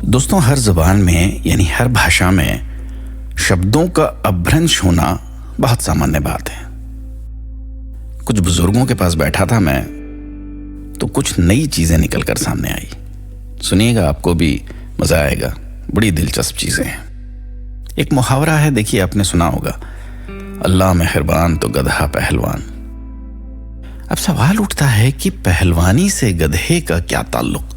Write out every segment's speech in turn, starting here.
दोस्तों, हर ज़बान में यानी हर भाषा में शब्दों का अपभ्रंश होना बहुत सामान्य बात है। कुछ बुजुर्गों के पास बैठा था मैं, तो कुछ नई चीज़ें निकल कर सामने आई। सुनिएगा, आपको भी मज़ा आएगा। बड़ी दिलचस्प चीज़ें हैं। एक मुहावरा है, देखिए आपने सुना होगा, अल्लाह मेहरबान तो गधा पहलवान। अब सवाल उठता है कि पहलवानी से गधे का क्या ताल्लुक?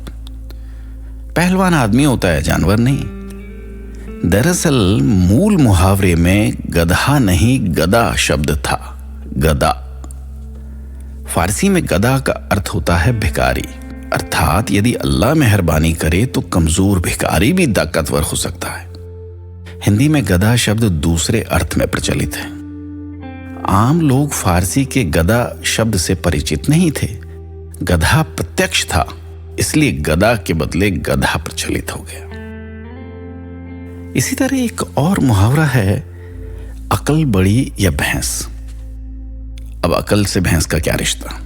पहलवान आदमी होता है, जानवर नहीं। दरअसल मूल मुहावरे में गधा नहीं गदा शब्द था। गदा, फारसी में गदा का अर्थ होता है भिखारी, अर्थात यदि अल्लाह मेहरबानी करे तो कमजोर भिखारी भी ताकतवर हो सकता है। हिंदी में गधा शब्द दूसरे अर्थ में प्रचलित है। आम लोग फारसी के गदा शब्द से परिचित नहीं थे। गधा प्रत्यक्ष था, इसलिए गदा के बदले गधा प्रचलित हो गया। इसी तरह एक और मुहावरा है, अकल बड़ी या भैंस। अब अकल से भैंस का क्या रिश्ता?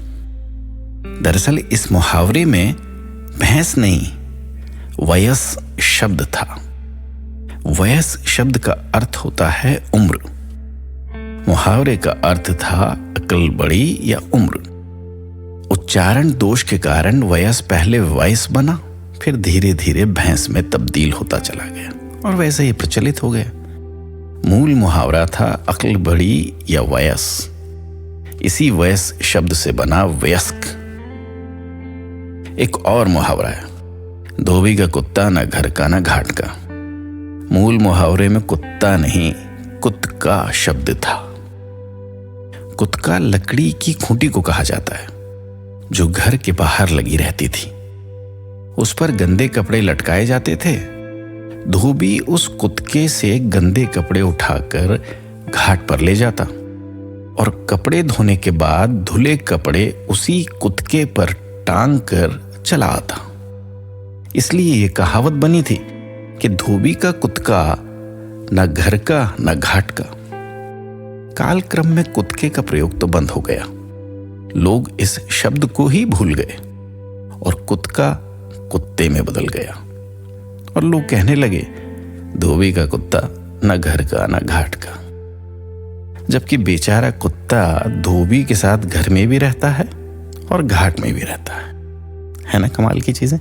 दरअसल इस मुहावरे में भैंस नहीं, वयस शब्द था। वयस शब्द का अर्थ होता है उम्र। मुहावरे का अर्थ था अकल बड़ी या उम्र। उच्चारण दोष के कारण वयस पहले वयस बना, फिर धीरे धीरे भैंस में तब्दील होता चला गया और वैसे ही प्रचलित हो गया। मूल मुहावरा था अकल बड़ी या वयस। इसी वयस शब्द से बना वयस्क। एक और मुहावरा है, धोबी का कुत्ता न घर का न घाट का। मूल मुहावरे में कुत्ता नहीं, कुत्का शब्द था। कुत्का लकड़ी की खूंटी को कहा जाता है, जो घर के बाहर लगी रहती थी। उस पर गंदे कपड़े लटकाए जाते थे। धोबी उस कुत्के से गंदे कपड़े उठाकर घाट पर ले जाता और कपड़े धोने के बाद धुले कपड़े उसी कुत्के पर टांग कर चला आता। इसलिए ये कहावत बनी थी कि धोबी का कुत्का न घर का न घाट का। कालक्रम में कुत्के का प्रयोग तो बंद हो गया। लोग इस शब्द को ही भूल गए और कुत्का कुत्ते में बदल गया और लोग कहने लगे, धोबी का कुत्ता न घर का न घाट का। जबकि बेचारा कुत्ता धोबी के साथ घर में भी रहता है और घाट में भी रहता है ना? कमाल की चीजें।